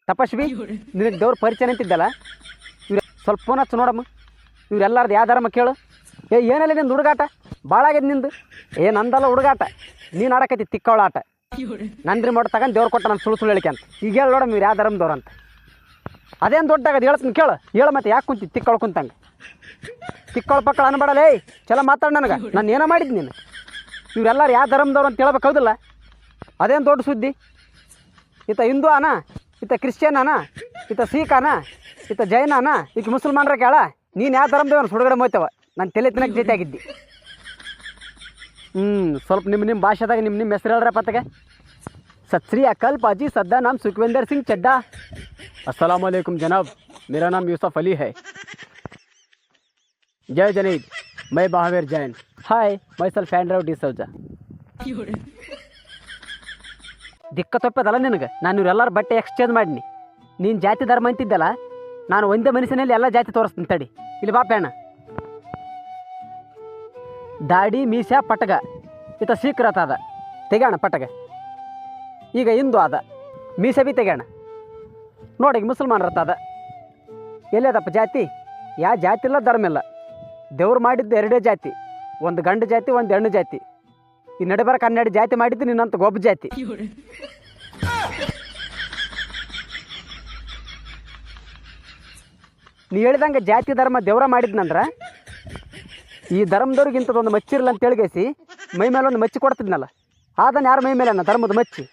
ತಪಸ್ವಿ ನಿನಗೆ ದೇವ್ರ ಪರಿಚಯ ಅಂತಿದ್ದಲ್ಲ ಇವ್ರು ಸ್ವಲ್ಪ ಫೋನ್ ಹಚ್ಚು ನೋಡಮ್ಮ ಇವರೆಲ್ಲಾರ್ದು ಯಾವ ಧರ್ಮ ಕೇಳು ಏನಲ್ಲ ನಿಂದು ಹುಡುಗಾಟ ಭಾಳ ಆಗ್ಯದ ನಿಂದು ನಂದಲ್ಲ ಹುಡುಗಾಟ ನೀನು ಆಡಕತ್ತಿ ತಿಕ್ಕವಳ ಆಟ ನಂದ್ರಿ ಮಾಡಿ ತಗೊಂಡು ದೇವ್ರು ಕೊಟ್ಟ ನಾನು ಸುಳ್ಳು ಹೇಳಿಕೆ ಅಂತ ಈಗ ಹೇಳಿ ನೋಡಮ್ಮ ಇವ್ರು ಯಾವ ಧರ್ಮದವ್ರು ಅಂತ ಅದೇನು ದೊಡ್ಡಾಗದು ಹೇಳ್ತೀನಿ ಕೇಳು ಹೇಳು ಮತ್ತೆ ಯಾಕೆ ಕುಂತಿ ತಿಕ್ಕವಳು ಕುಂತಂಗೆ ತಿಕ್ಕವಳ ಪಕ್ಕಳ ಅನ್ಬೇಡಲೇ ಚಲೋ ಮಾತಾಡು ನನಗೆ ನಾನು ಏನೋ ಮಾಡಿದ್ದು ನೀನು ಇವರೆಲ್ಲರೂ ಯಾವ ಧರ್ಮದವ್ರು ಅಂತ ಹೇಳ್ಬೇಕು ಹೌದಿಲ್ಲ ಅದೇನು ದೊಡ್ಡ ಸುದ್ದಿ ಈತ ಹಿಂದೂ ಅನ ಈತ ಕ್ರಿಶ್ಚಿಯನ್ ಅನ ಈತ ಸಿಖ್ ಅನ ಈತ ಜೈನ ಅನ ಈಗ ಮುಸಲ್ಮಾನ್ರ ಕೇಳ ನೀನು ಯಾವ ಧರ್ಮದವ್ರು ಸುಡುಗಡೆ ಮೋಯ್ತವ ನಾನು ತಲೆ ತಿನ್ನಕ್ಕೆ ಜೊತೆ ಆಗಿದ್ದಿ ಸ್ವಲ್ಪ ನಿಮ್ಮ ಭಾಷೆದಾಗ ನಿಮ್ಮ ಹೆಸರು ಹೇಳ್ರಪ್ಪ ಅತ್ತಗೆ सत श्री अकाल पाजी सद्दा नाम सुखविंदर सिंह चड्डा अस्सलाम वालेकुम जनाब मेरा नाम यूसुफ अली है जय जनीद मैं महावीर जैन हाय मैं सेल्फ एंड्रॉ डिसौजा ದಿಕ್ಕ ತಪ್ಪದಲ್ಲ ನಿನಗೆ ನಾನು ಇವರೆಲ್ಲರ ಬಟ್ಟೆ ಎಕ್ಸ್ಚೇಂಜ್ ಮಾಡೀನಿ ನೀನು ಜಾತಿ ಧರ್ಮ ಅಂತಿದ್ದಲ್ಲ ನಾನು ಒಂದೇ ಮನುಷ್ಯನಲ್ಲಿ ಎಲ್ಲ ಜಾತಿ ತೋರಿಸ್ತೀನಿ ತಡಿ ಇಲ್ಲಿ ಬಾ ಪೇಣ ದಾಡಿ ಮೀಸೆ ಪಟಗ ಈತ ಸೀಕ್ರತ ಅದ ತೆಗೋಣ ಪಟಗ ಈಗ ಹಿಂದೂ ಅದ ಮೀಸೆ ಬಿ ತೆಗೋಣ ನೋಡಿ ಈಗ ಮುಸಲ್ಮಾನರತ್ತ ಅದ ಎಲ್ಲದಪ್ಪ ಜಾತಿ ಯಾವ ಜಾತಿ ಇಲ್ಲ ಧರ್ಮ ಇಲ್ಲ ದೇವ್ರು ಮಾಡಿದ್ದು ಎರಡೇ ಜಾತಿ ಒಂದು ಗಂಡು ಜಾತಿ ಒಂದು ಹೆಣ್ಣು ಜಾತಿ ಈ ನಡುಬರಕ್ಕೆ 12 ಜಾತಿ ಮಾಡಿದ್ದು ನಿನ್ನಂತ ಗೊಬ್ಬ ಜಾತಿ ನೀ ಹೇಳಿದಂಗೆ ಜಾತಿ ಧರ್ಮ ದೇವ್ರ ಮಾಡಿದ್ನಂದ್ರೆ ಈ ಧರ್ಮದವ್ರಿಗೆ ಇಂಥದ್ದೊಂದು ಮಚ್ಚಿರಲ್ಲ ಅಂತ ಹೇಳಿಗೇಸಿ ಮೈ ಮೇಲೆ ಒಂದು ಮಚ್ಚಿ ಕೊಡ್ತಿದ್ನಲ್ಲ ಅದನ್ನು ಯಾರು ಮೈ ಮೇಲೆ ಧರ್ಮದ ಮಚ್ಚಿ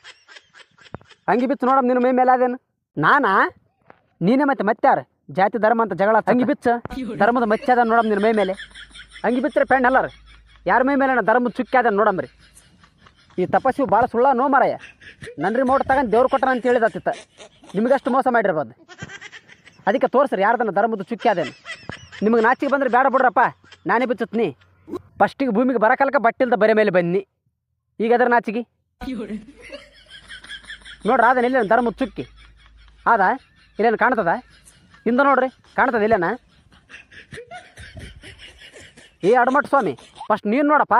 ಅಂಗಿ ಬಿಚ್ಚು ನೋಡಮ್ಮ ನಿನ್ನ ಮೈ ಮೇಲೆ ಅದೇನು ನಾನಾ ನೀನೇ ಮತ್ತೆ ಯಾರು ಜಾತಿ ಧರ್ಮ ಅಂತ ಜಗಳ ಅಂಗಿ ಬಿಚ್ಚ ಧರ್ಮದ ಮಚ್ಚಿ ಅದ ನೋಡಮ್ಮ ನಿನ್ನ ಮೈ ಮೇಲೆ ಅಂಗಿ ಬಿಚ್ಚರೆ ಪೆಣ್ಣ ಎಲ್ಲರು ಯಾರ ಮೈ ಮೇಲೆ ಧರ್ಮದ ಚುಕ್ಕಿ ಅದ ನೋಡಮ್ರಿ ಈ ತಪಸ್ವಿ ಭಾಳ ಸುಳ್ಳ ನೋ ಮಾರಾಯ ನನ್ರಿ ಮೋಟ್ ತಗೊಂಡು ದೇವ್ರು ಕೊಟ್ಟನ ಅಂತ ಹೇಳಿದತ್ತಿತ್ತ ನಿಮಗಷ್ಟು ಮೋಸ ಮಾಡಿರ್ಬೋದು ಅದಕ್ಕೆ ತೋರಿಸ್ರಿ ಯಾರ್ದನ್ನ ಧರ್ಮದ ಚುಕ್ಕಿ ಅದೇನು ನಿಮಗೆ ನಾಚಿಗೆ ಬಂದರೆ ಬೇಡ ಬಿಡ್ರಪ್ಪ ನಾನೇ ಬಿಚ್ಚತ್ನಿ ಫಸ್ಟಿಗೆ ಭೂಮಿಗೆ ಬರಕಲ್ಕ ಬಟ್ಟಿಲ್ದ ಬರೆ ಮೇಲೆ ಬನ್ನಿ ಈಗ ಅದರ ನಾಚಿಗೆ ನೋಡ್ರಿ ಅದೇನು ಇಲ್ಲೇನು ಧರ್ಮದ ಚುಕ್ಕಿ ಆದ ಇಲ್ಲೇನು ಕಾಣ್ತದ ಹಿಂದೆ ನೋಡ್ರಿ ಕಾಣ್ತದ ಇಲ್ಲೇನ ಏ ಅಡಮಟ್ ಸ್ವಾಮಿ ಫಸ್ಟ್ ನೀನು ನೋಡಪ್ಪ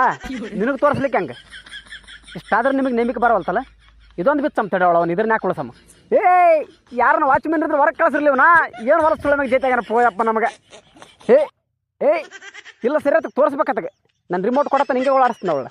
ನಿನಗೆ ತೋರಿಸ್ಲಿಕ್ಕೆ ಹಂಗೆ ಇಷ್ಟಾದ್ರೆ ನಿಮಗೆ ನೇಮಿಕೆ ಬರವಲ್ತಲ್ಲ ಇದೊಂದು ಬಿಚ್ಚಮ್ಮ ತಡೆಯವಳ ಅವನು ಇದ್ರನ್ನ ಯಾಕೆ ಉಳಿಸಮ್ಮ ಯಾರನ್ನ ವಾಚ್ಮೆನ್ ಇದ್ರೆ ಹೊರಗೆ ಕಳಿಸಿರ್ಲಿವನಾ ಏನು ಹೊರಸ್ಕೊಳ್ಳೋ ನಮಗೆ ಜೊತೆಗೇನ ಪೋಯಪ್ಪ ನಮಗೆ ಇಲ್ಲ ಸರಿ ಅದಕ್ಕೆ ತೋರಿಸ್ಬೇಕತ್ತಾಗ ನಾನು ರಿಮೋಟ್ ಕೊಡತ್ತ ನಿಂಗೆ ಓಡಾಡಿಸ್ತೀನಿ ಅವಳ